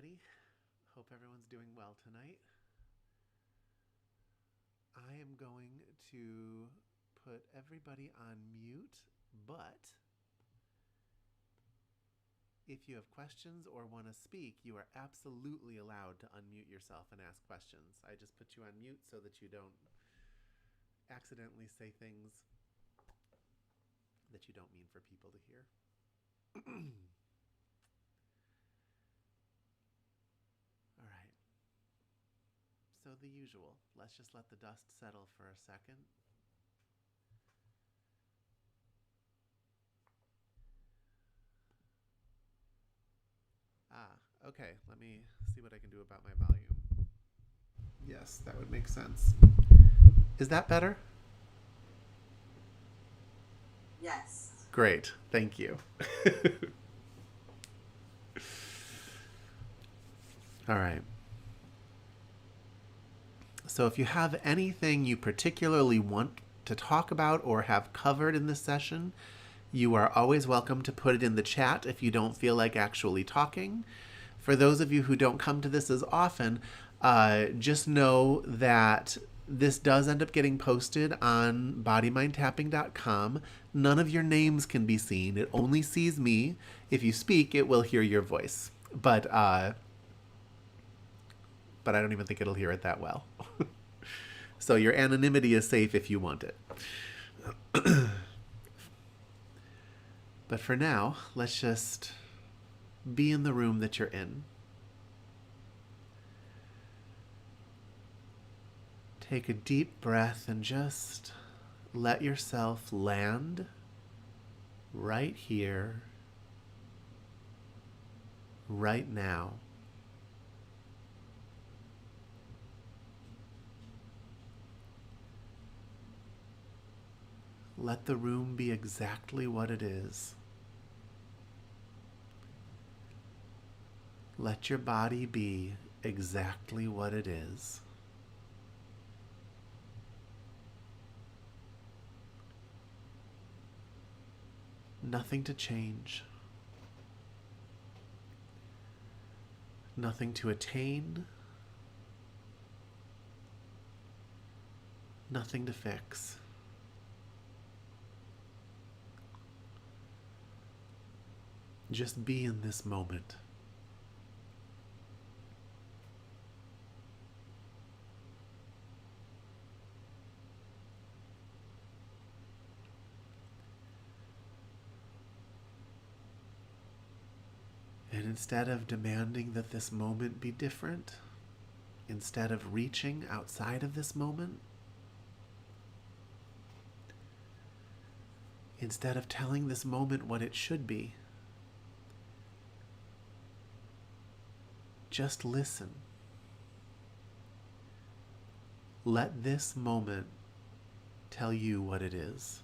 everybody. Hope everyone's doing well tonight. I am going to put everybody on mute, but if you have questions or want to speak, you are absolutely allowed to unmute yourself and ask questions. I just put you on mute so that you don't accidentally say things that you don't mean for people to hear. All right. So the usual. Let's just let the dust settle for a second. Okay. Let me see what I can do about my volume. Yes, that would make sense. Is that better? Yes. Great. Thank you. All right. So if you have anything you particularly want to talk about or have covered in this session, you are always welcome to put it in the chat if you don't feel like actually talking. For those of you who don't come to this as often, just know that this does end up getting posted on bodymindtapping.com. None of your names can be seen. It only sees me. If you speak, it will hear your voice. But I don't even think it'll hear it that well. So your anonymity is safe if you want it. But for now, let's just be in the room that you're in. Take a deep breath and just let yourself land right here, right now. Let the room be exactly what it is. Let your body be exactly what it is. Nothing to change. Nothing to attain. Nothing to fix. Just be in this moment. And instead of demanding that this moment be different, instead of reaching outside of this moment, instead of telling this moment what it should be, just listen. Let this moment tell you what it is.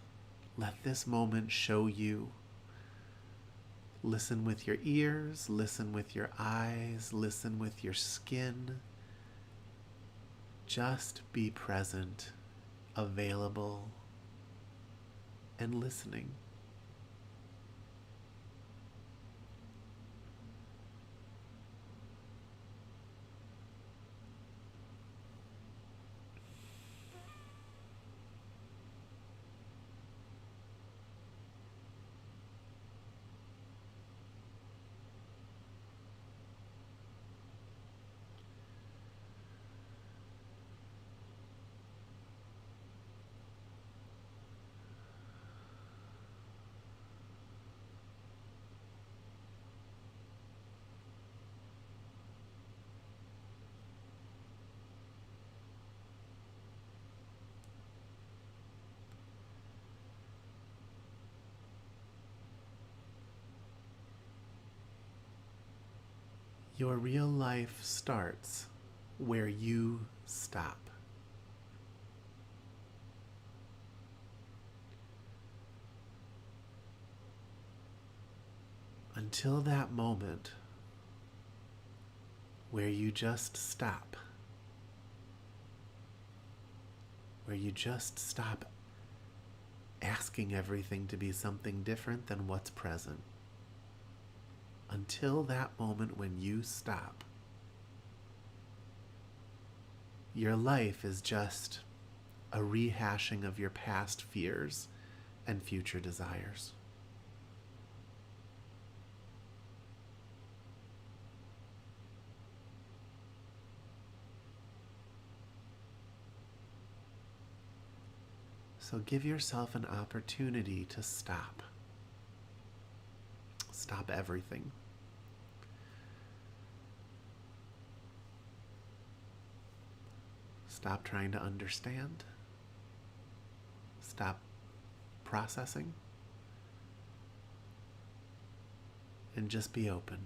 Let this moment show you. Listen with your ears, listen with your eyes, listen with your skin. Just be present, available, and listening. Your real life starts where you stop. Until that moment where you just stop, where you just stop asking everything to be something different than what's present. Until that moment when you stop, your life is just a rehashing of your past fears and future desires. So give yourself an opportunity to stop. Stop everything. Stop trying to understand. Stop processing. And just be open.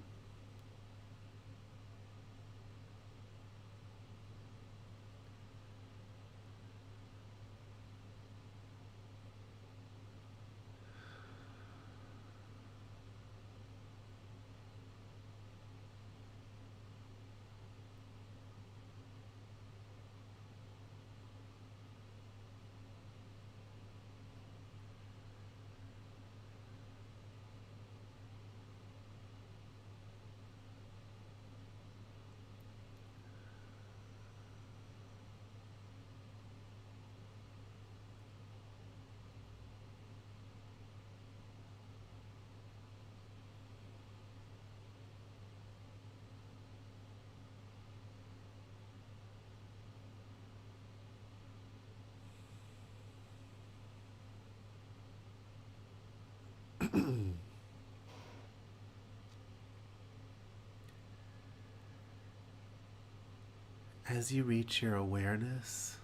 As you reach your awareness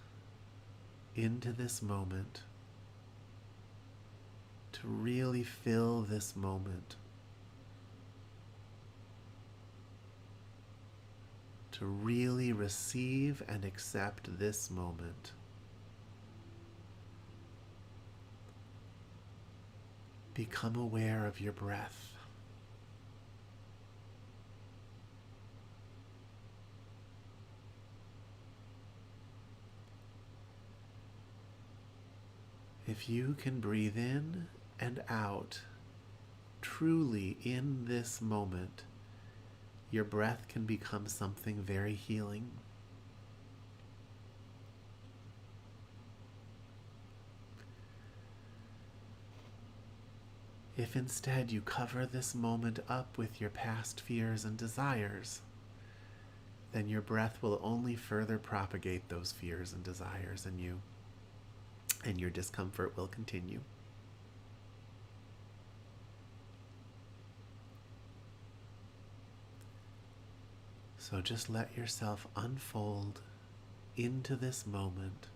into this moment, to really fill this moment, to really receive and accept this moment, become aware of your breath. If you can breathe in and out truly in this moment, your breath can become something very healing. If instead you cover this moment up with your past fears and desires, then your breath will only further propagate those fears and desires in you, and your discomfort will continue. So just let yourself unfold into this moment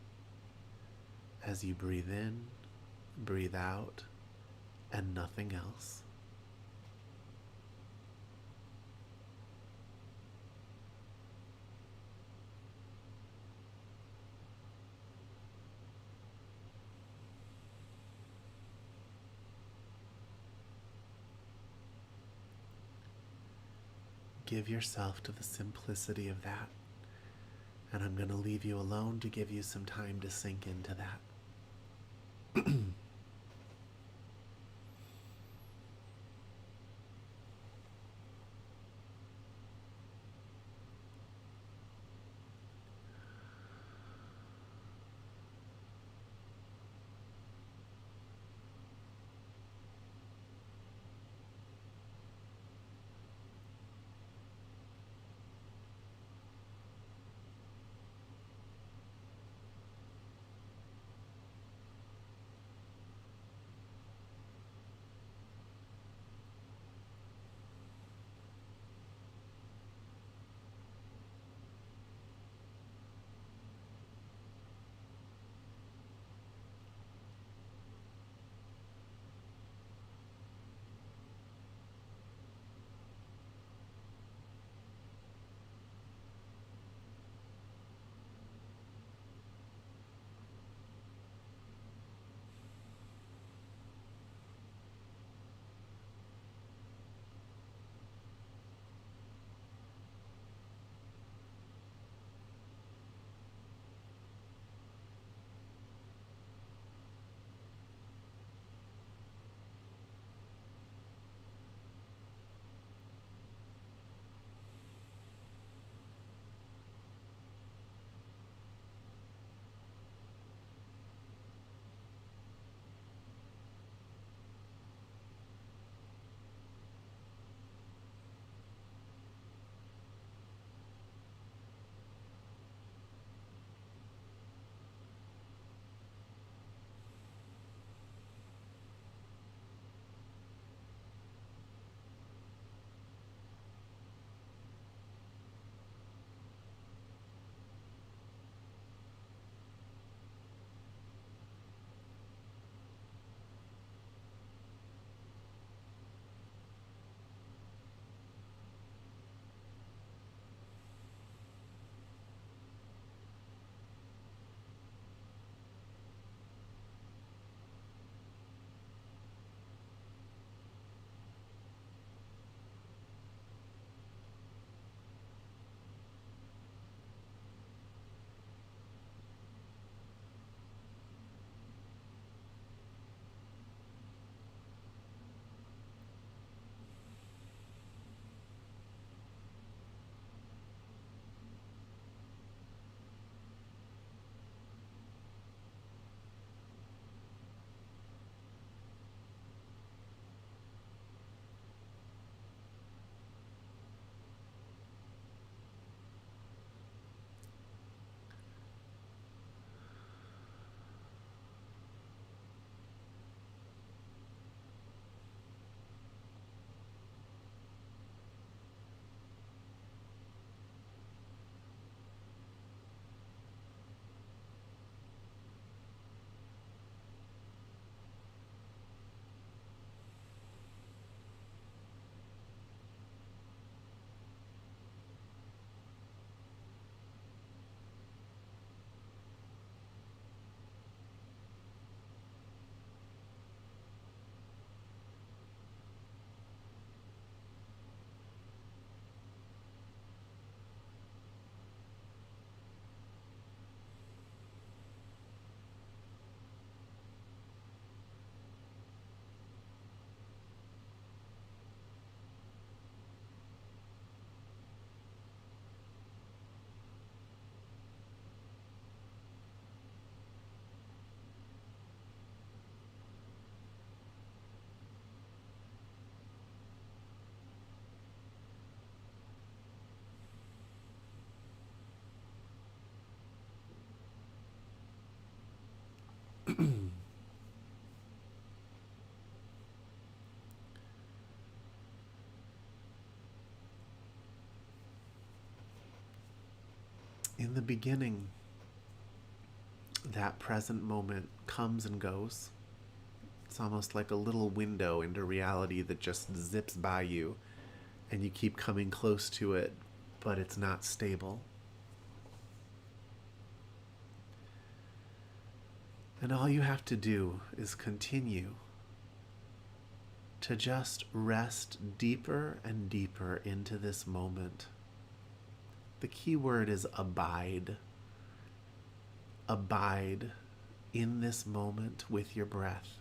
as you breathe in, breathe out, and nothing else. Give yourself to the simplicity of that. And I'm going to leave you alone to give you some time to sink into that. In the beginning, that present moment comes and goes. It's almost like a little window into reality that just zips by you, and you keep coming close to it, but it's not stable. And all you have to do is continue to just rest deeper and deeper into this moment. The key word is abide. Abide in this moment with your breath.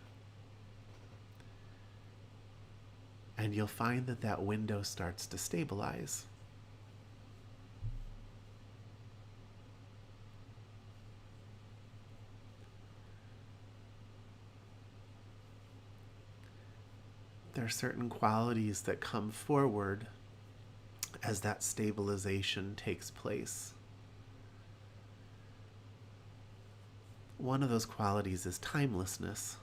And you'll find that that window starts to stabilize. There are certain qualities that come forward as that stabilization takes place. One of those qualities is timelessness,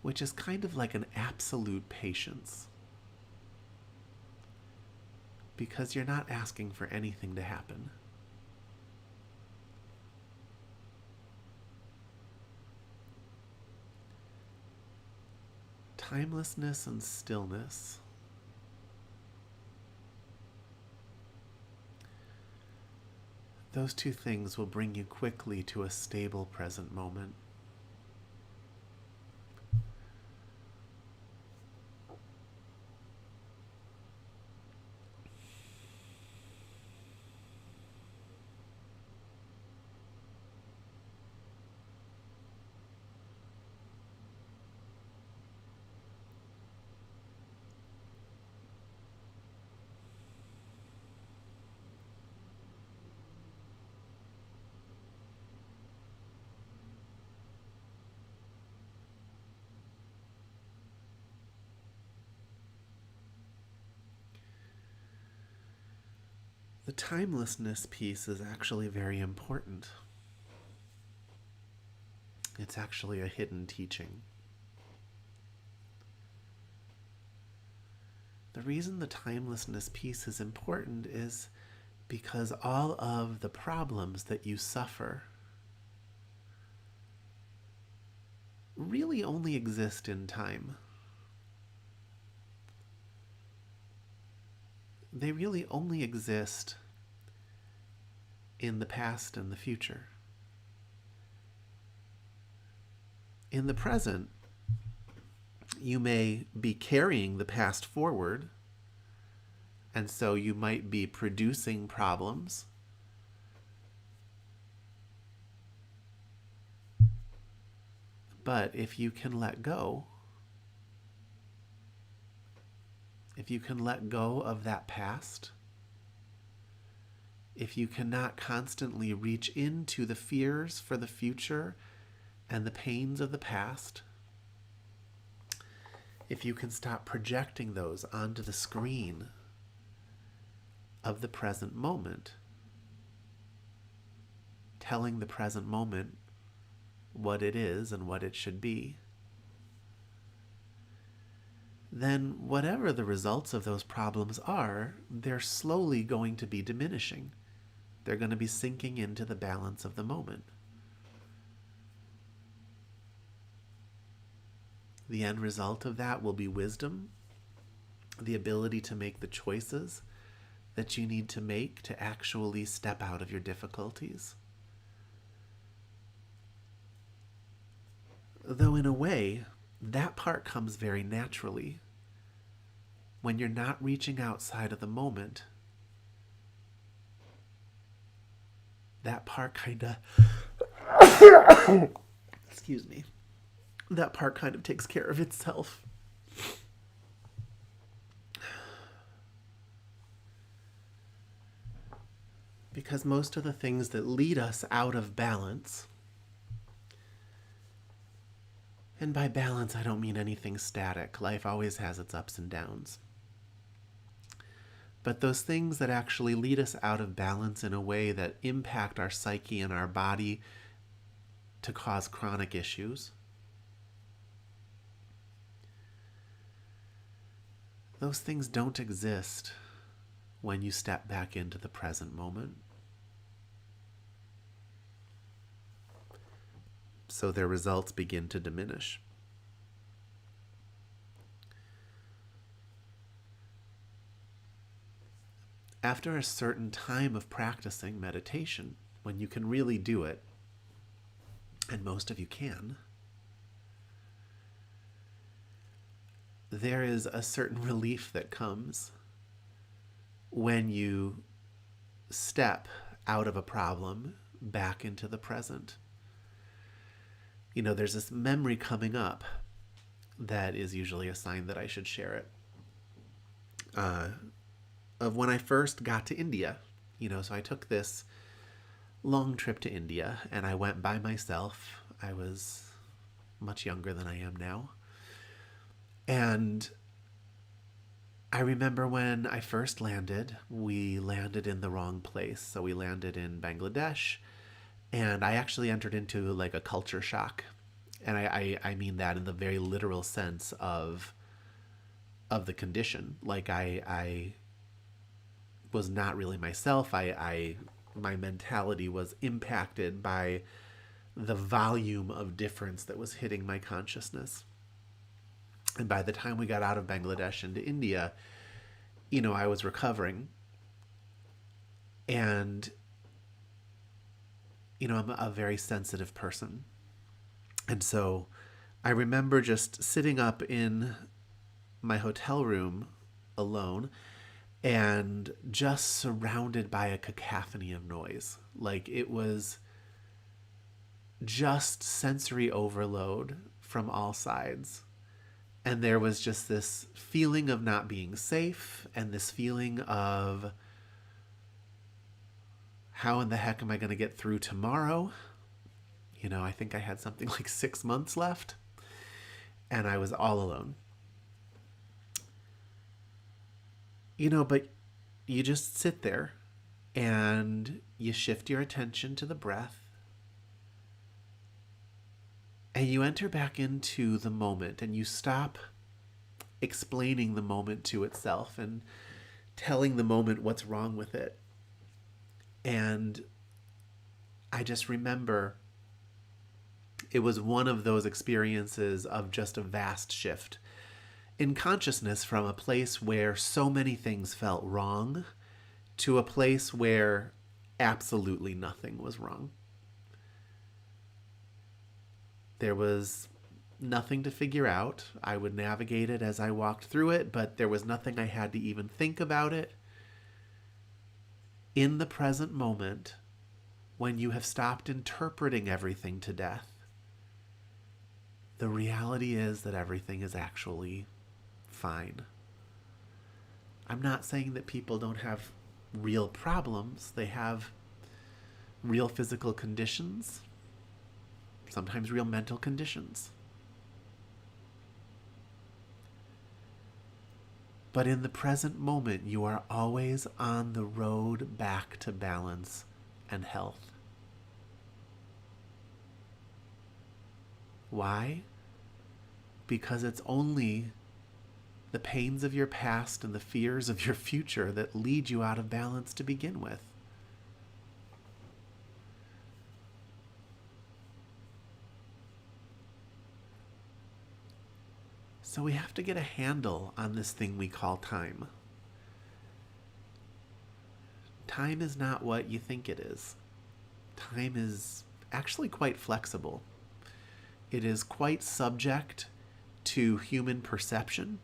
which is kind of like an absolute patience, because you're not asking for anything to happen. Timelessness and stillness. Those two things will bring you quickly to a stable present moment. The timelessness piece is actually very important. It's actually a hidden teaching. The reason the timelessness piece is important is because all of the problems that you suffer really only exist in time. They really only exist in the past and the future. In the present, you may be carrying the past forward, and so you might be producing problems. But if you can let go, if you can let go of that past, if you cannot constantly reach into the fears for the future and the pains of the past, if you can stop projecting those onto the screen of the present moment, telling the present moment what it is and what it should be, then whatever the results of those problems are, they're slowly going to be diminishing. They're going to be sinking into the balance of the moment. The end result of that will be wisdom, the ability to make the choices that you need to make to actually step out of your difficulties. Though in a way, that part comes very naturally. When you're not reaching outside of the moment, that part kind of excuse me, that part kind of takes care of itself. Because most of the things that lead us out of balance, and by balance I don't mean anything static, life always has its ups and downs, but those things that actually lead us out of balance in a way that impact our psyche and our body to cause chronic issues. Those things don't exist when you step back into the present moment. So their results begin to diminish. After a certain time of practicing meditation, when you can really do it, and most of you can, there is a certain relief that comes when you step out of a problem back into the present. You know, there's this memory coming up that is usually a sign that I should share it, of when I first got to India. You know, so I took this long trip to India and I went by myself. I was much younger than I am now. And I remember when I first landed, we landed in the wrong place. So we landed in Bangladesh, and I actually entered into like a culture shock. And I mean that in the very literal sense of the condition. Like I was not really myself. My mentality was impacted by the volume of difference that was hitting my consciousness. And by the time we got out of Bangladesh into India, you know, I was recovering. And, you know, I'm a very sensitive person. And so I remember just sitting up in my hotel room alone and just surrounded by a cacophony of noise. Like, it was just sensory overload from all sides. And there was just this feeling of not being safe and this feeling of, how in the heck am I going to get through tomorrow? You know, I think I had something like 6 months left, and I was all alone. You know, but you just sit there and you shift your attention to the breath, and you enter back into the moment, and you stop explaining the moment to itself and telling the moment what's wrong with it. And I just remember it was one of those experiences of just a vast shift in consciousness, from a place where so many things felt wrong to a place where absolutely nothing was wrong. There was nothing to figure out. I would navigate it as I walked through it, but there was nothing I had to even think about it. In the present moment, when you have stopped interpreting everything to death, the reality is that everything is actually fine. I'm not saying that people don't have real problems. They have real physical conditions, sometimes real mental conditions. But in the present moment, you are always on the road back to balance and health. Why? Because it's only the pains of your past and the fears of your future that lead you out of balance to begin with. So we have to get a handle on this thing we call time. Time is not what you think it is. Time is actually quite flexible. It is quite subject to human perception.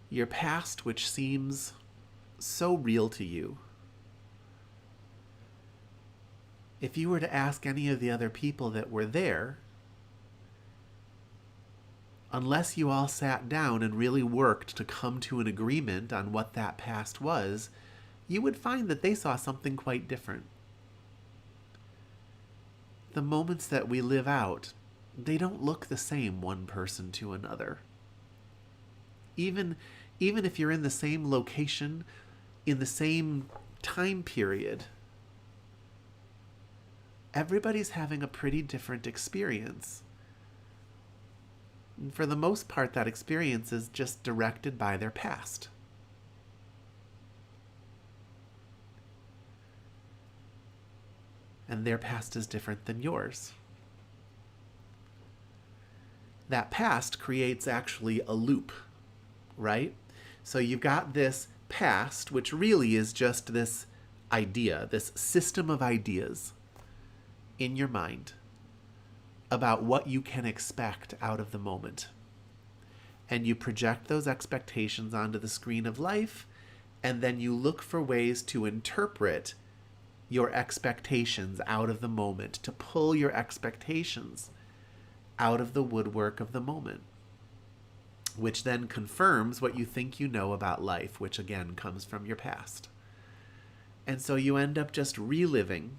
Your past, which seems so real to you, if you were to ask any of the other people that were there, unless you all sat down and really worked to come to an agreement on what that past was, you would find that they saw something quite different. The moments that we live out, they don't look the same one person to another. Even even if you're in the same location, in the same time period, everybody's having a pretty different experience. And for the most part, that experience is just directed by their past. And their past is different than yours. That past creates actually a loop, right? So you've got this past, which really is just this idea, this system of ideas in your mind about what you can expect out of the moment. And you project those expectations onto the screen of life, and then you look for ways to interpret your expectations out of the moment, to pull your expectations out of the woodwork of the moment, which then confirms what you think you know about life, which again comes from your past. And so you end up just reliving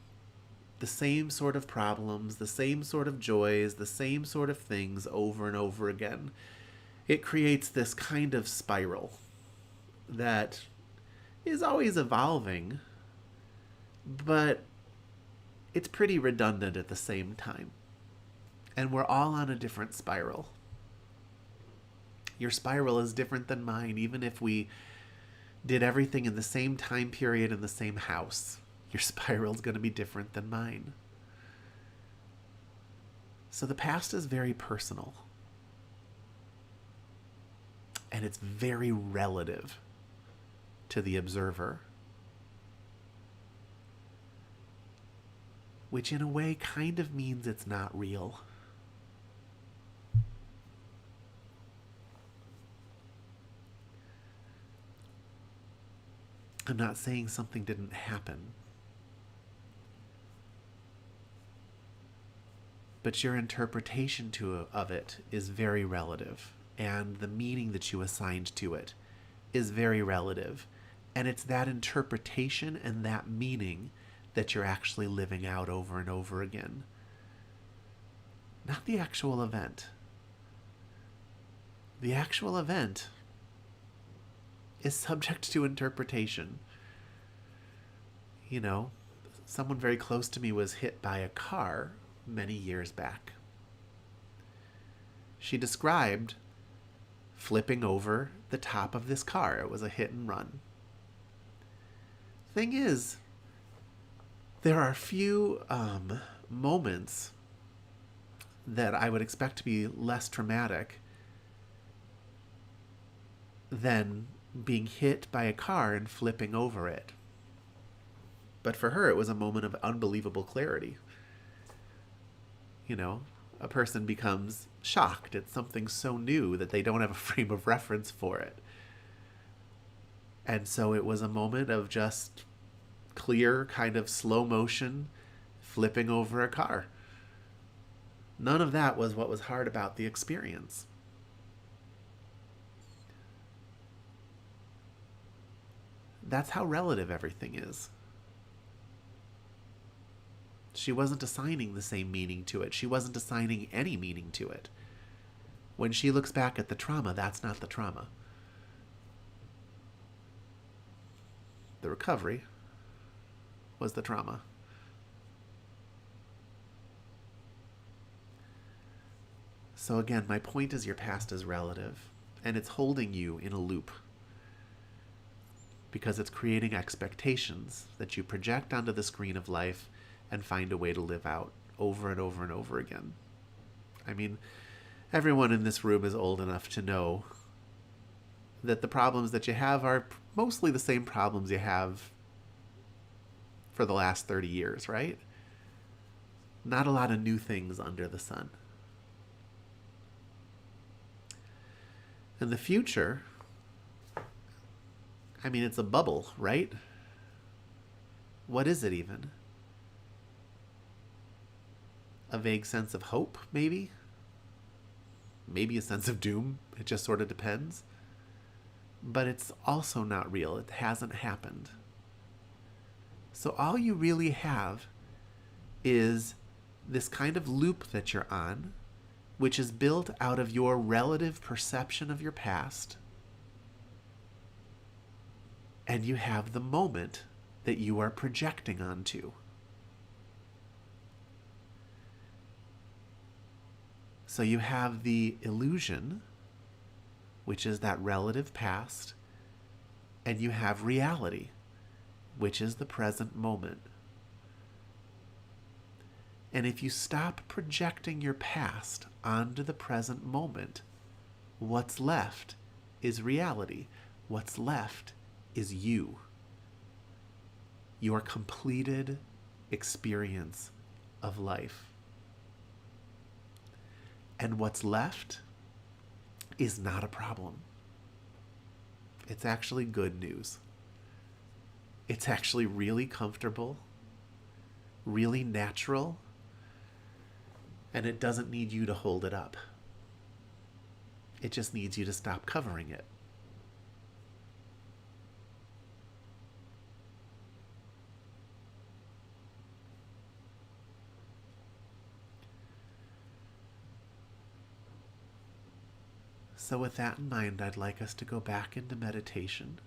the same sort of problems, the same sort of joys, the same sort of things over and over again. It creates this kind of spiral that is always evolving, but it's pretty redundant at the same time. And we're all on a different spiral. Your spiral is different than mine, even if we did everything in the same time period in the same house. Your spiral is going to be different than mine. So the past is very personal. And it's very relative to the observer, which in a way kind of means it's not real. I'm not saying something didn't happen, but your interpretation of it is very relative, and the meaning that you assigned to it is very relative. And it's that interpretation and that meaning that you're actually living out over and over again. Not the actual event. The actual event is subject to interpretation. You know, someone very close to me was hit by a car many years back. She described flipping over the top of this car. It was a hit and run. Thing is, there are a few moments that I would expect to be less traumatic than being hit by a car and flipping over it. But for her, it was a moment of unbelievable clarity. You know, a person becomes shocked at something so new that they don't have a frame of reference for it. And so it was a moment of just clear, kind of slow motion, flipping over a car. None of that was what was hard about the experience. That's how relative everything is. She wasn't assigning the same meaning to it. She wasn't assigning any meaning to it. When she looks back at the trauma, that's not the trauma. The recovery was the trauma. So again, my point is your past is relative, and it's holding you in a loop because it's creating expectations that you project onto the screen of life and find a way to live out over and over and over again. I mean, everyone in this room is old enough to know that the problems that you have are mostly the same problems you have for the last 30 years, right? Not a lot of new things under the sun. And the future, I mean, it's a bubble, right? What is it even? A vague sense of hope, maybe? Maybe a sense of doom. It just sort of depends. But it's also not real. It hasn't happened. So all you really have is this kind of loop that you're on, which is built out of your relative perception of your past and you have the moment that you are projecting onto. So you have the illusion, which is that relative past, and you have reality, which is the present moment. And if you stop projecting your past onto the present moment, what's left is reality. What's left is you. Your completed experience of life. And what's left is not a problem. It's actually good news. It's actually really comfortable, really natural, and it doesn't need you to hold it up. It just needs you to stop covering it. So with that in mind, I'd like us to go back into meditation,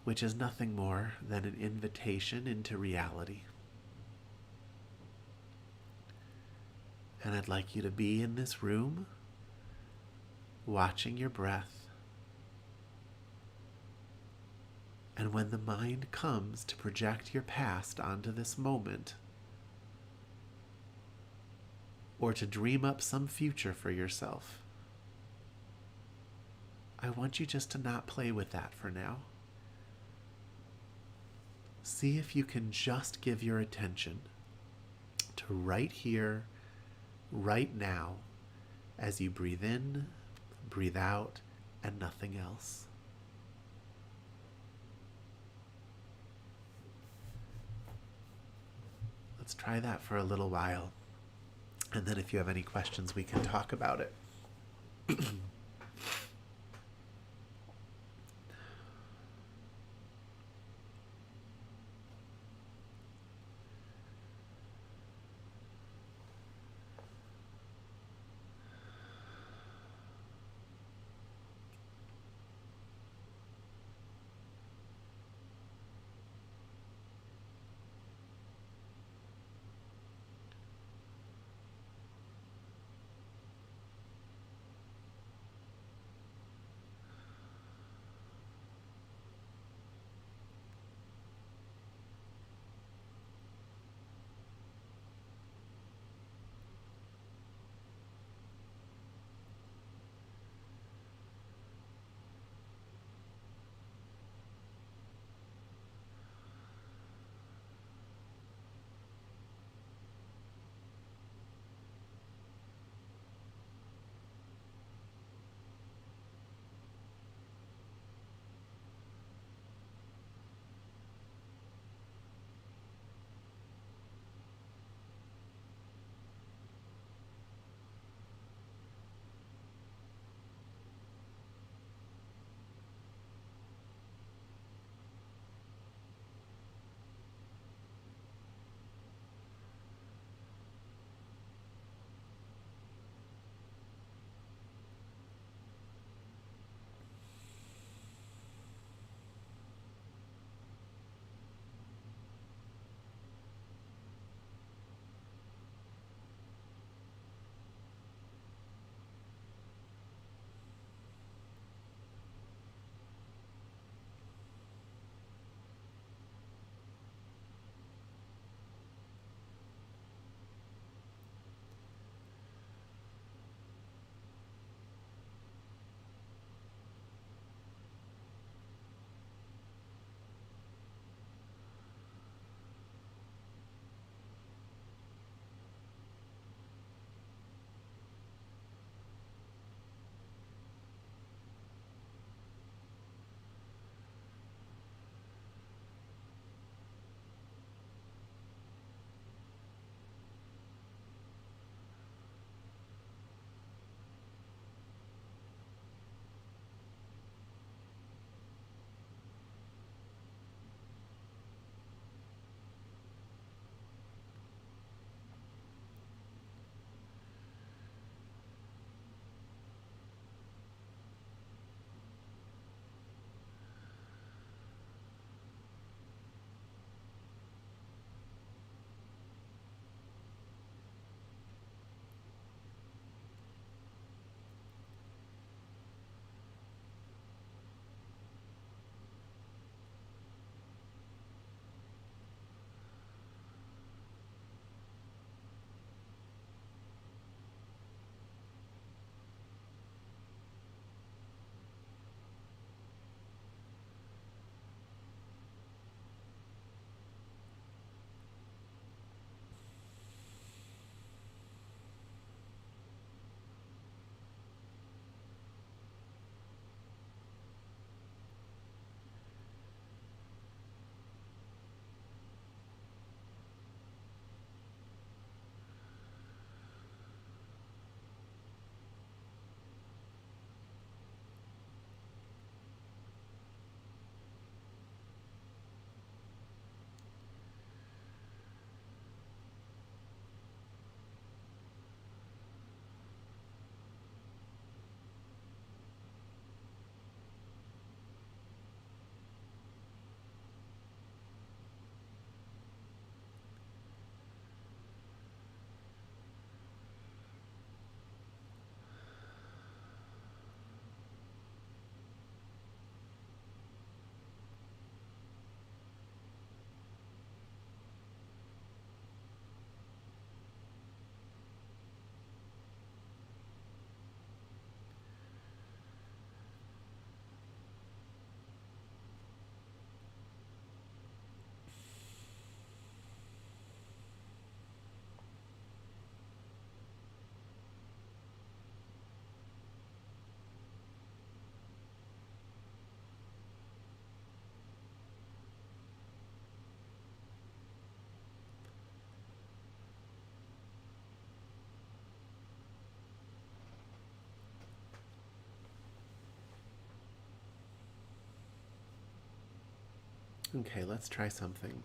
which is nothing more than an invitation into reality. And I'd like you to be in this room, watching your breath. And when the mind comes to project your past onto this moment, or to dream up some future for yourself, I want you just to not play with that for now. See if you can just give your attention to right here, right now, as you breathe in, breathe out, and nothing else. Let's try that for a little while. And then if you have any questions, we can talk about it. Okay, let's try something.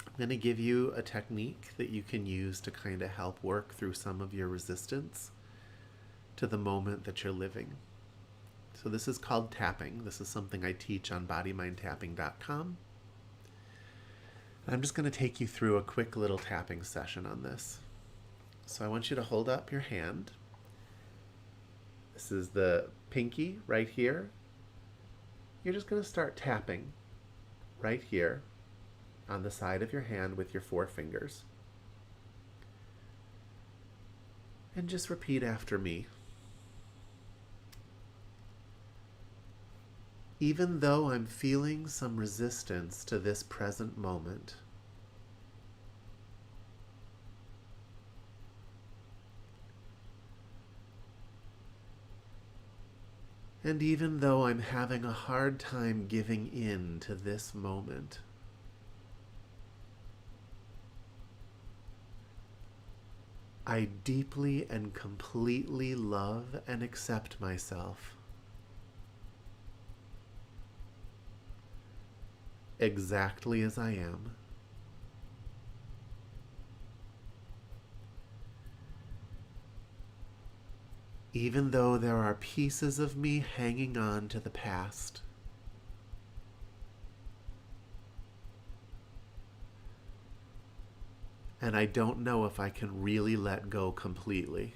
I'm going to give you a technique that you can use to kind of help work through some of your resistance to the moment that you're living. So this is called tapping. This is something I teach on bodymindtapping.com. I'm just going to take you through a quick little tapping session on this. So I want you to hold up your hand. This is the pinky right here. You're just going to start tapping right here on the side of your hand with your 4 fingers. And just repeat after me. Even though I'm feeling some resistance to this present moment, and even though I'm having a hard time giving in to this moment, I deeply and completely love and accept myself exactly as I am. Even though there are pieces of me hanging on to the past, and I don't know if I can really let go completely.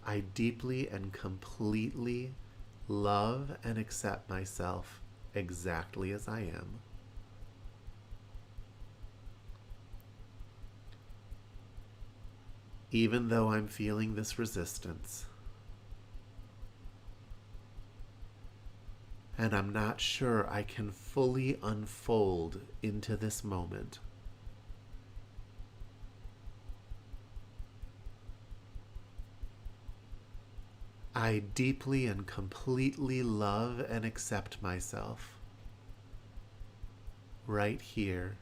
I deeply and completely love and accept myself exactly as I am. Even though I'm feeling this resistance, and I'm not sure I can fully unfold into this moment, I deeply and completely love and accept myself right here,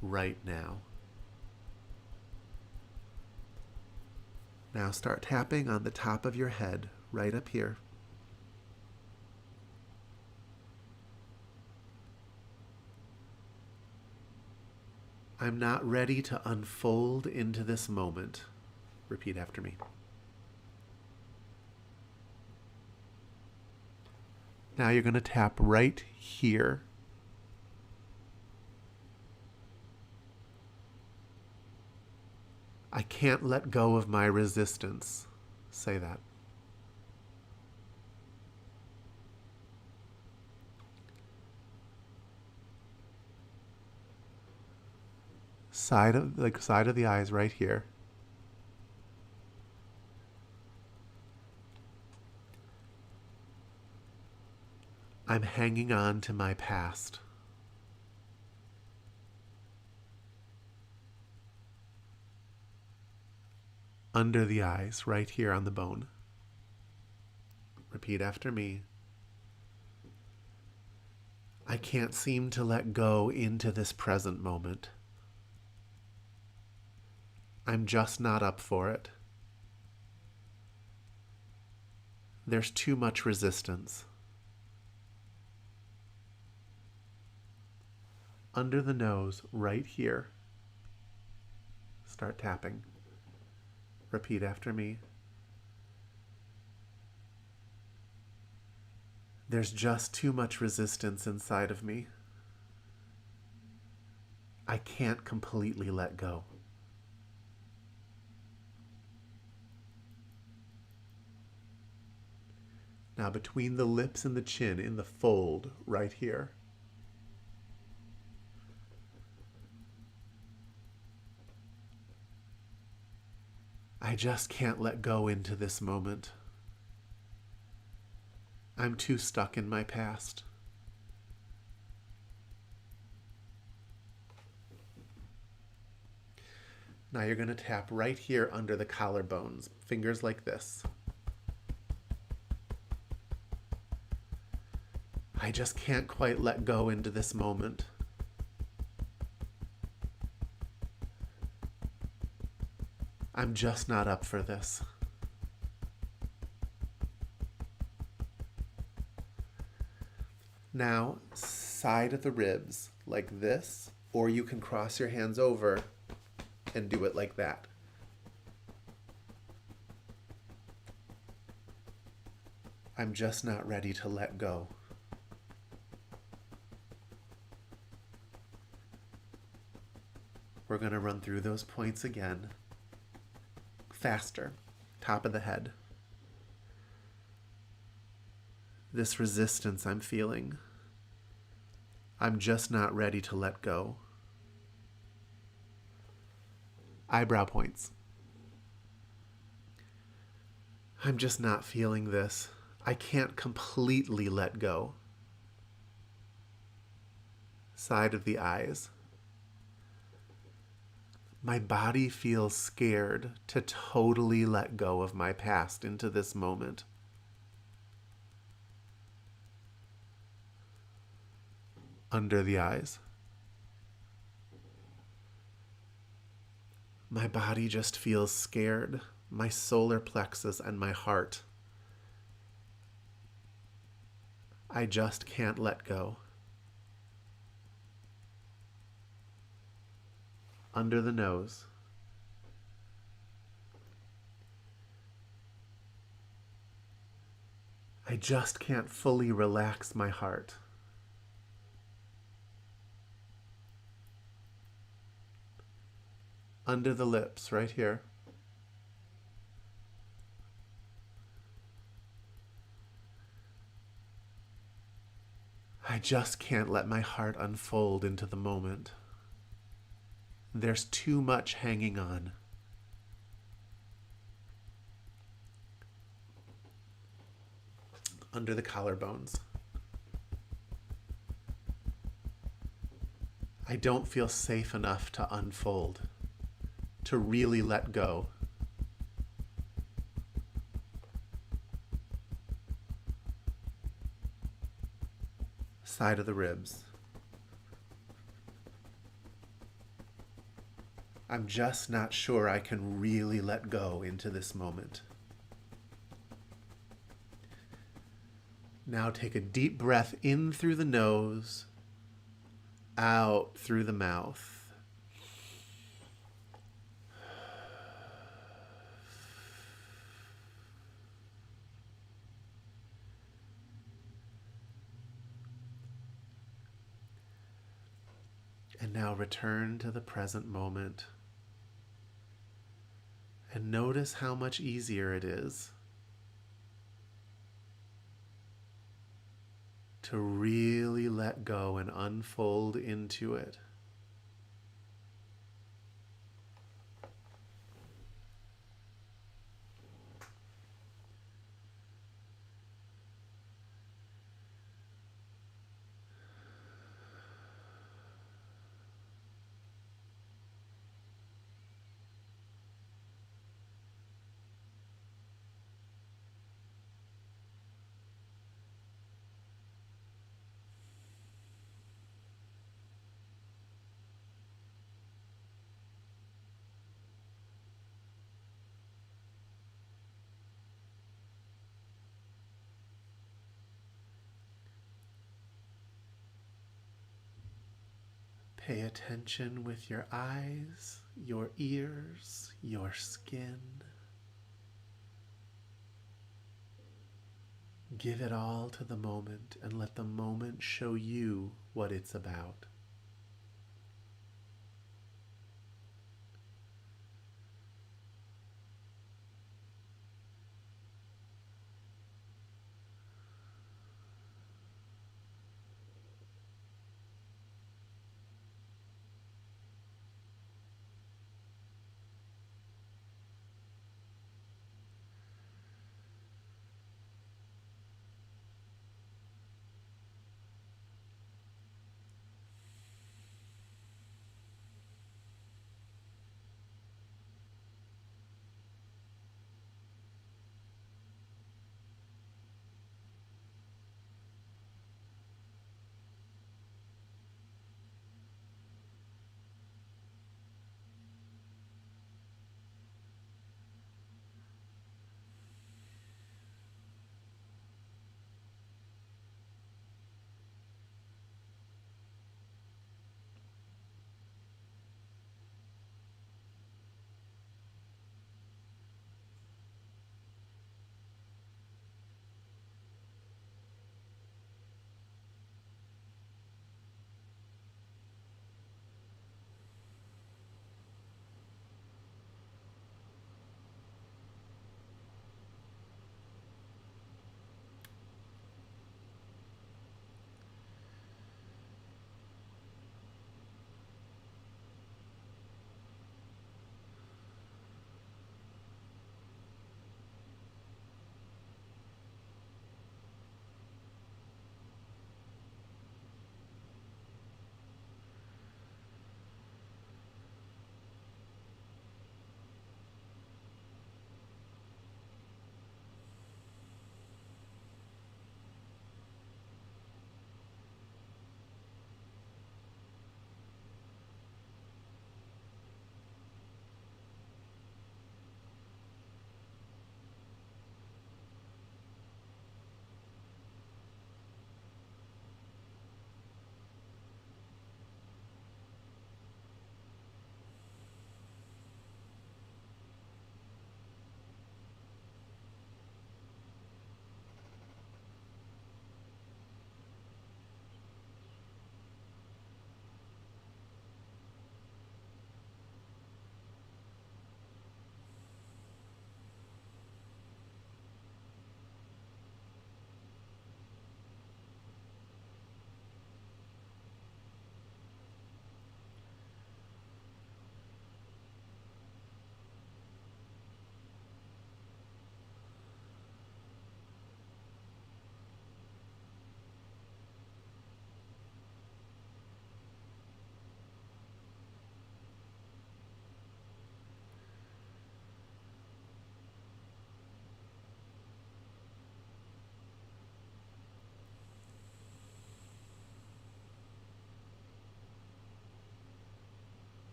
right now. Now start tapping on the top of your head, right up here. I'm not ready to unfold into this moment. Repeat after me. Now you're going to tap right here. I can't let go of my resistance. Say that. Side of the eyes right here. I'm hanging on to my past. Under the eyes, right here on the bone. Repeat after me. I can't seem to let go into this present moment. I'm just not up for it. There's too much resistance. Under the nose, right here. Start tapping. Repeat after me. There's just too much resistance inside of me. I can't completely let go. Now between the lips and the chin, in the fold right here. I just can't let go into this moment. I'm too stuck in my past. Now you're going to tap right here under the collarbones, fingers like this. I just can't quite let go into this moment. I'm just not up for this. Now, side of the ribs, like this, or you can cross your hands over and do it like that. I'm just not ready to let go. We're going to run through those points again. Faster. Top of the head. This resistance I'm feeling. I'm just not ready to let go. Eyebrow points. I'm just not feeling this. I can't completely let go. Side of the eyes. My body feels scared to totally let go of my past into this moment. Under the eyes. My body just feels scared. My solar plexus and my heart. I just can't let go. Under the nose. I just can't fully relax my heart. Under the lips, right here. I just can't let my heart unfold into the moment. There's too much hanging on. Under the collarbones. I don't feel safe enough to unfold, to really let go. Side of the ribs. I'm just not sure I can really let go into this moment. Now take a deep breath in through the nose, out through the mouth. And now return to the present moment. And notice how much easier it is to really let go and unfold into it. Pay attention with your eyes, your ears, your skin. Give it all to the moment and let the moment show you what it's about.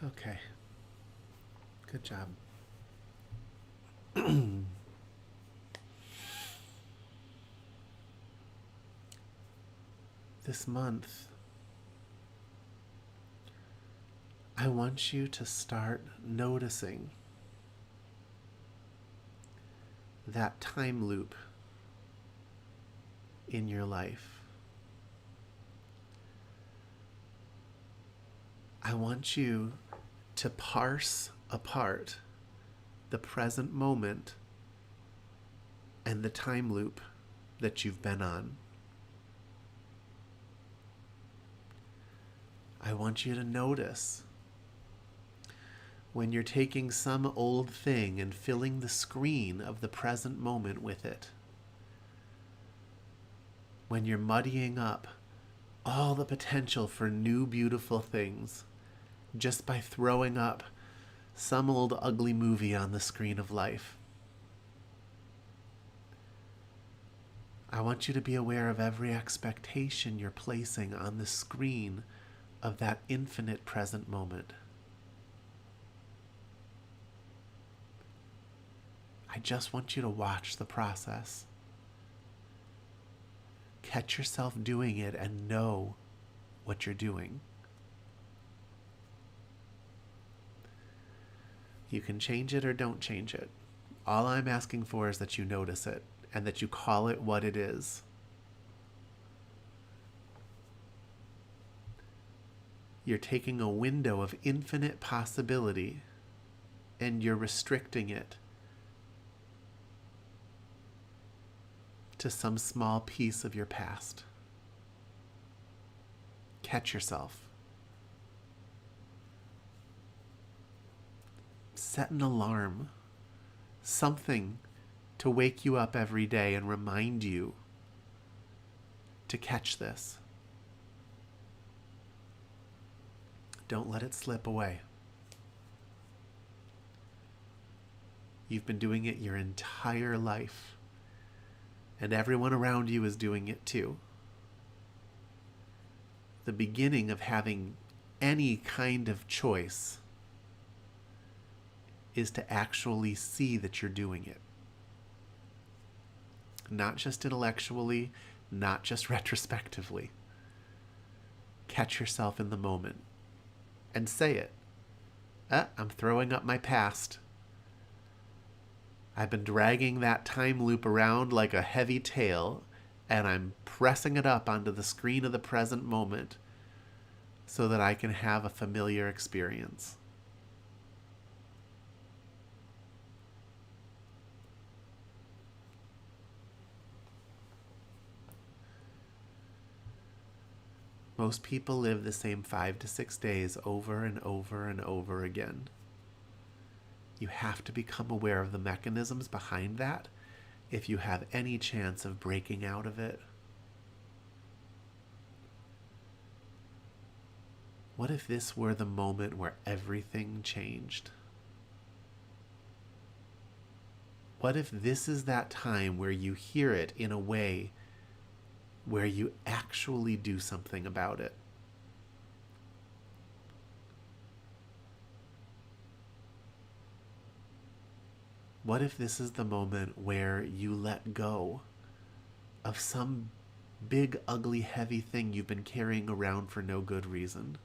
Okay. Good job. This month, I want you to start noticing that time loop in your life. I want you to parse apart the present moment and the time loop that you've been on. I want you to notice when you're taking some old thing and filling the screen of the present moment with it. When you're muddying up all the potential for new beautiful things just by throwing up some old ugly movie on the screen of life. I want you to be aware of every expectation you're placing on the screen of that infinite present moment. I just want you to watch the process. Catch yourself doing it and know what you're doing. You can change it or don't change it. All I'm asking for is that you notice it and that you call it what it is. You're taking a window of infinite possibility and you're restricting it to some small piece of your past. Catch yourself. Set an alarm, something to wake you up every day and remind you to catch this. Don't let it slip away. You've been doing it your entire life, and everyone around you is doing it too. The beginning of having any kind of choice is to actually see that you're doing it. Not just intellectually, not just retrospectively. Catch yourself in the moment and say it. I'm throwing up my past. I've been dragging that time loop around like a heavy tail, and I'm pressing it up onto the screen of the present moment so that I can have a familiar experience. Most people live the same 5 to 6 days over and over and over again. You have to become aware of the mechanisms behind that if you have any chance of breaking out of it. What if this were the moment where everything changed? What if this is that time where you hear it in a way where you actually do something about it? What if this is the moment where you let go of some big, ugly, heavy thing you've been carrying around for no good reason?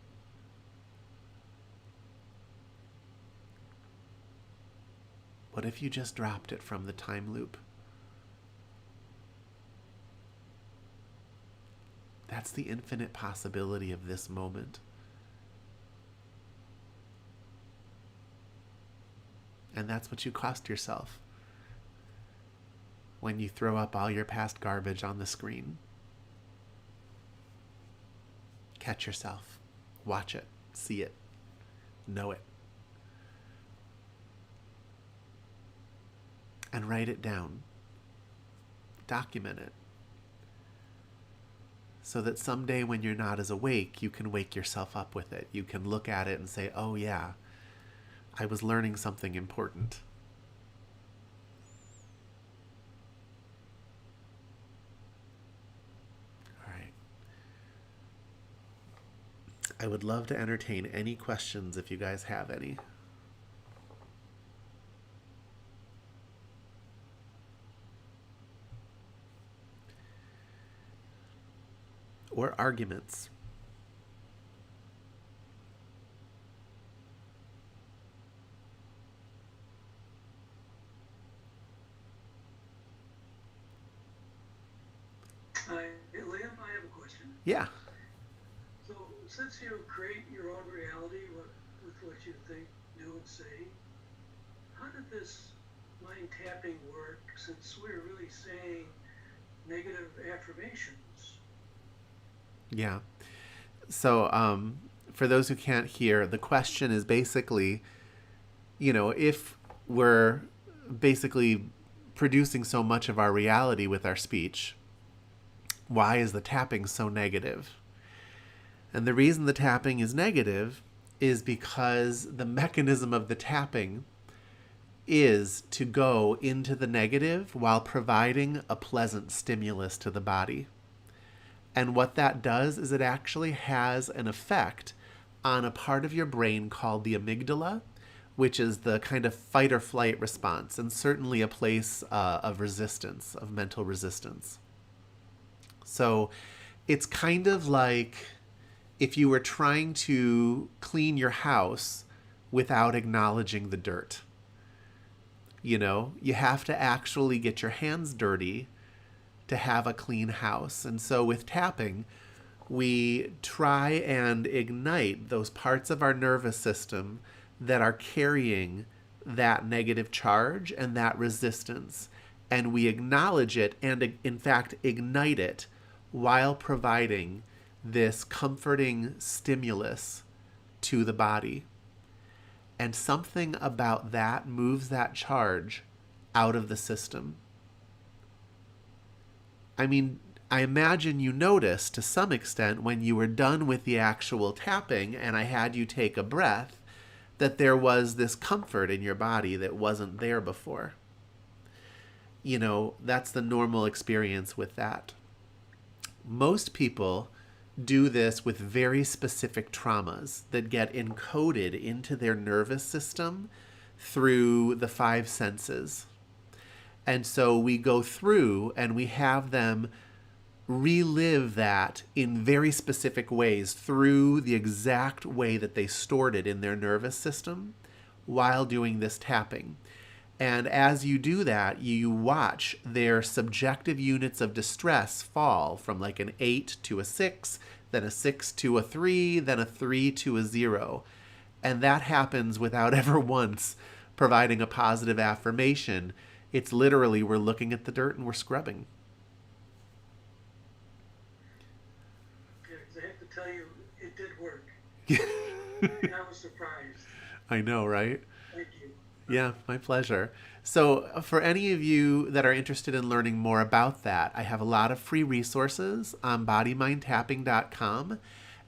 What if you just dropped it from the time loop? That's the infinite possibility of this moment. And that's what you cost yourself when you throw up all your past garbage on the screen. Catch yourself. Watch it. See it. Know it. And write it down. Document it. So that someday when you're not as awake, you can wake yourself up with it. You can look at it and say, oh yeah, I was learning something important. All right. I would love to entertain any questions if you guys have any. Or arguments. Liam, I have a question. Yeah. So, since you create your own reality with what you think, do, and say, how did this mind tapping work since we're really saying negative affirmations? Yeah. So, for those who can't hear, the question is basically, if we're basically producing so much of our reality with our speech, why is the tapping so negative? And the reason the tapping is negative is because the mechanism of the tapping is to go into the negative while providing a pleasant stimulus to the body. And what that does is it actually has an effect on a part of your brain called the amygdala, which is the kind of fight or flight response, and certainly a place of resistance, of mental resistance. So it's kind of like if you were trying to clean your house without acknowledging the dirt. You have to actually get your hands dirty to have a clean house. And so with tapping, we try and ignite those parts of our nervous system that are carrying that negative charge and that resistance. And we acknowledge it and, in fact, ignite it while providing this comforting stimulus to the body. And something about that moves that charge out of the system. I mean, I imagine you noticed to some extent when you were done with the actual tapping and I had you take a breath that there was this comfort in your body that wasn't there before. That's the normal experience with that. Most people do this with very specific traumas that get encoded into their nervous system through the five senses. And so we go through and we have them relive that in very specific ways through the exact way that they stored it in their nervous system while doing this tapping. And as you do that, you watch their subjective units of distress fall from like an 8 to a 6, then a 6 to a 3, then a 3 to a 0. And that happens without ever once providing a positive affirmation. It's literally we're looking at the dirt and we're scrubbing. Yeah, 'cause I have to tell you, it did work. I was surprised. I know, right? Thank you. Yeah, my pleasure. So for any of you that are interested in learning more about that, I have a lot of free resources on bodymindtapping.com.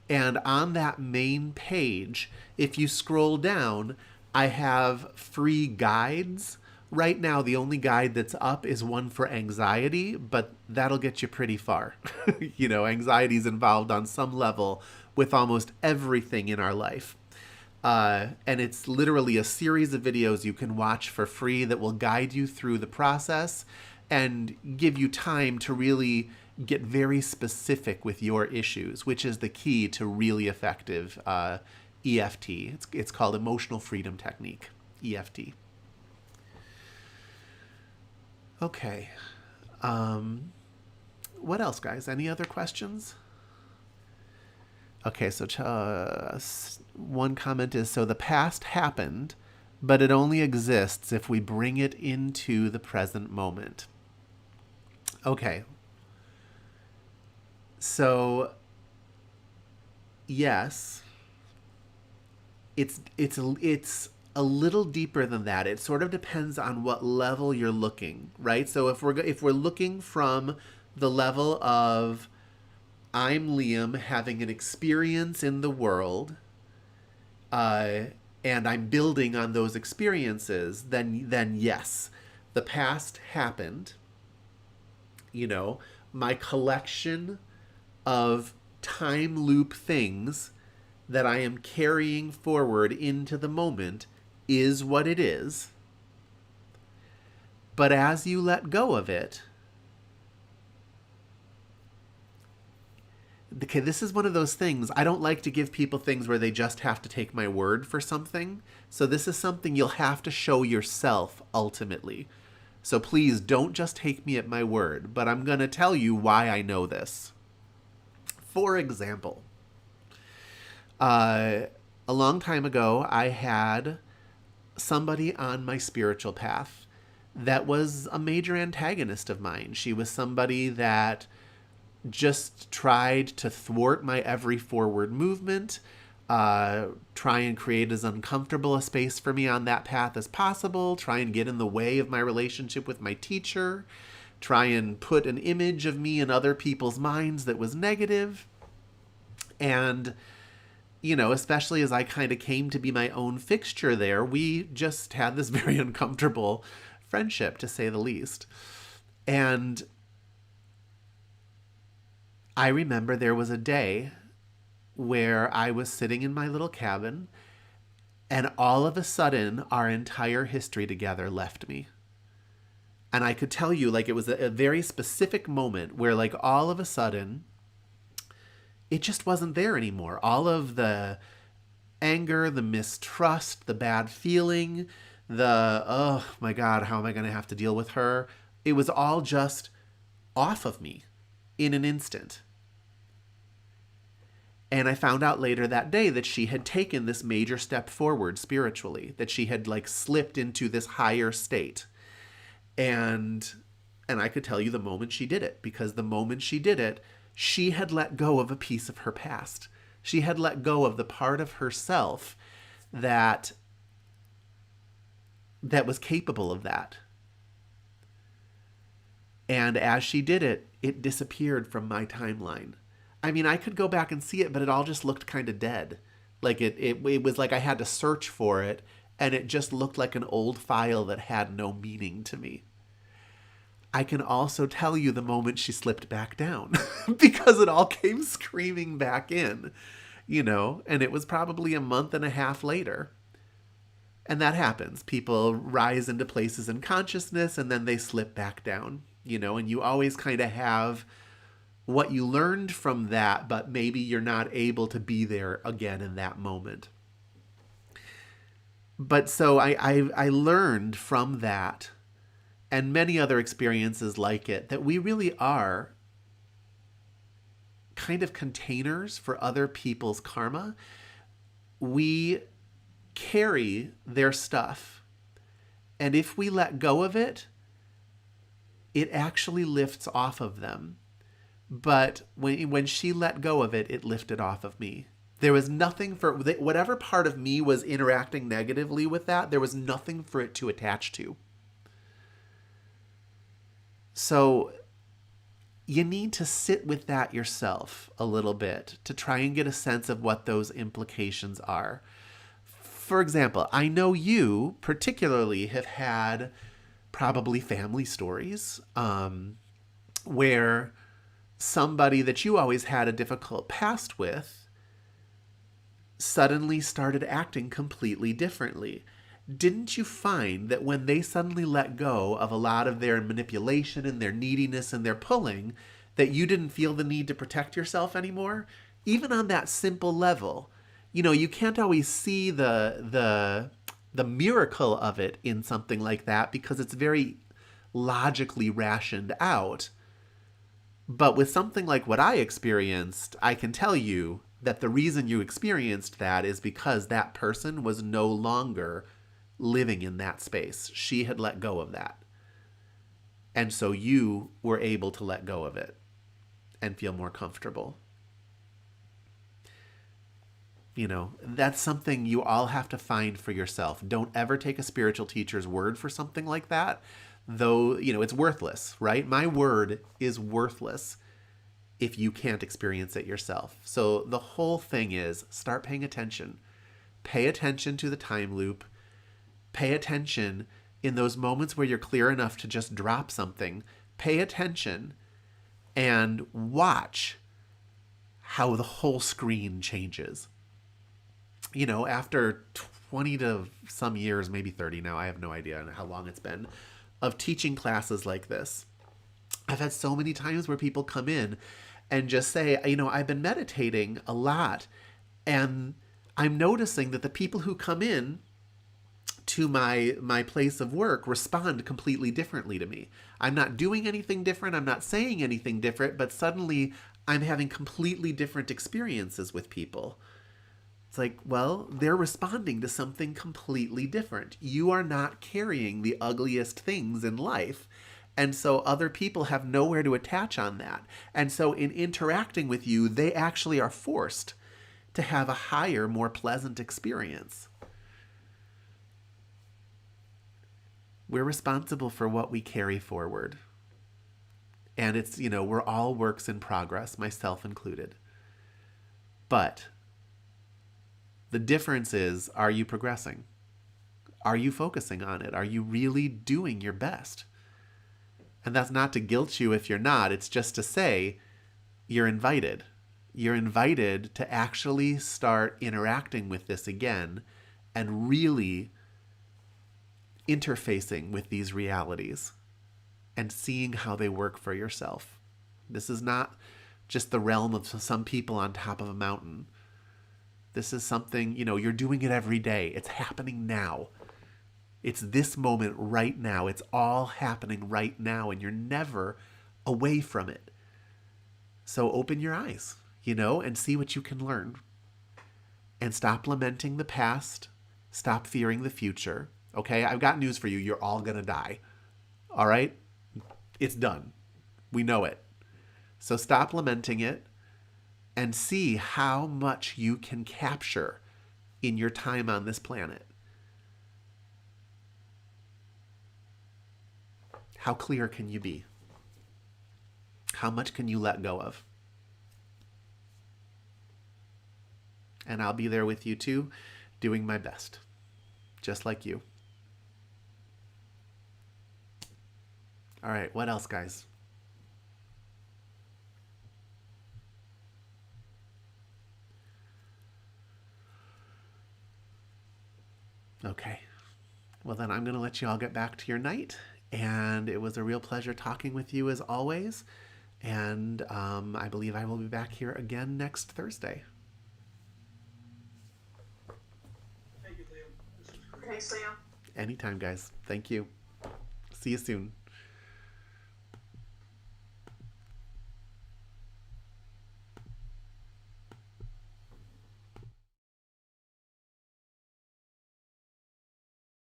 And on that main page, if you scroll down, I have free guides. Right now, the only guide that's up is one for anxiety, but that'll get you pretty far. Anxiety is involved on some level with almost everything in our life. And it's literally a series of videos you can watch for free that will guide you through the process and give you time to really get very specific with your issues, which is the key to really effective EFT. It's called Emotional Freedom Technique, EFT. Okay. What else, guys? Any other questions? Okay, so one comment is, so the past happened, but it only exists if we bring it into the present moment. Okay. So, yes, it's a little deeper than that. It sort of depends on what level you're looking, right? So if we're looking from the level of I'm Liam having an experience in the world, and I'm building on those experiences, then yes, the past happened. My collection of time loop things that I am carrying forward into the moment is what it is. But as you let go of it, okay, this is one of those things. I don't like to give people things where they just have to take my word for something. So this is something you'll have to show yourself ultimately. So please don't just take me at my word, but I'm going to tell you why I know this. For example, a long time ago, I had somebody on my spiritual path that was a major antagonist of mine. She was somebody that just tried to thwart my every forward movement, try and create as uncomfortable a space for me on that path as possible, try and get in the way of my relationship with my teacher, try and put an image of me in other people's minds that was negative. And, you know, especially as I kind of came to be my own fixture there, we just had this very uncomfortable friendship, to say the least. And I remember there was a day where I was sitting in my little cabin, and all of a sudden, our entire history together left me. And I could tell you, like, it was a very specific moment where, like, all of a sudden, it just wasn't there anymore. All of the anger, the mistrust, the bad feeling, the, oh my God, how am I going to have to deal with her? It was all just off of me in an instant. And I found out later that day that she had taken this major step forward spiritually, that she had like slipped into this higher state. And I could tell you the moment she did it, because the moment she did it, she had let go of a piece of her past. She had let go of the part of herself that was capable of that. And as she did it, it disappeared from my timeline. I mean, I could go back and see it, but it all just looked kind of dead. Like it was like I had to search for it, and it just looked like an old file that had no meaning to me. I can also tell you the moment she slipped back down because it all came screaming back in, you know, and it was probably a month and a half later. And that happens. People rise into places in consciousness and then they slip back down, you know, and you always kind of have what you learned from that, but maybe you're not able to be there again in that moment. But so I learned from that and many other experiences like it that we really are kind of containers for other people's karma. We carry their stuff. And if we let go of it, it actually lifts off of them. But when she let go of it, it lifted off of me. There was nothing for whatever part of me was interacting negatively with that, there was nothing for it to attach to. So you need to sit with that yourself a little bit to try and get a sense of what those implications are. For example, I know you particularly have had probably family stories where somebody that you always had a difficult past with suddenly started acting completely differently. Didn't you find that when they suddenly let go of a lot of their manipulation and their neediness and their pulling, that you didn't feel the need to protect yourself anymore? Even on that simple level, you know, you can't always see the miracle of it in something like that because it's very logically rationed out. But with something like what I experienced, I can tell you that the reason you experienced that is because that person was no longer living in that space. She had let go of that. And so you were able to let go of it and feel more comfortable. You know, that's something you all have to find for yourself. Don't ever take a spiritual teacher's word for something like that, though, you know, it's worthless, right? My word is worthless if you can't experience it yourself. So the whole thing is start paying attention. Pay attention to the time loop. Pay attention in those moments where you're clear enough to just drop something. Pay attention and watch how the whole screen changes. after 20 to some years, maybe 30 now, I have no idea how long it's been, of teaching classes like this, I've had so many times where people come in and just say, I've been meditating a lot, and I'm noticing that the people who come in to my place of work respond completely differently to me. I'm not doing anything different, I'm not saying anything different, but suddenly I'm having completely different experiences with people. It's like, well, they're responding to something completely different. You are not carrying the ugliest things in life. And so other people have nowhere to attach on that. And so in interacting with you, they actually are forced to have a higher, more pleasant experience. We're responsible for what we carry forward. And it's, we're all works in progress, myself included. But the difference is, are you progressing? Are you focusing on it? Are you really doing your best? And that's not to guilt you if you're not. It's just to say you're invited. You're invited to actually start interacting with this again and really interfacing with these realities and seeing how they work for yourself. This is not just the realm of some people on top of a mountain. This is something, you're doing it every day. It's happening now. It's this moment right now. It's all happening right now, and you're never away from it. So open your eyes, and see what you can learn. And stop lamenting the past. Stop fearing the future. Okay, I've got news for you. You're all going to die. All right? It's done. We know it. So stop lamenting it and see how much you can capture in your time on this planet. How clear can you be? How much can you let go of? And I'll be there with you too, doing my best, just like you. All right, what else, guys? Okay. Well, then I'm going to let you all get back to your night. And it was a real pleasure talking with you as always. And I believe I will be back here again next Thursday. Thank you, Liam. This was great. Thanks, Liam. Anytime, guys. Thank you. See you soon.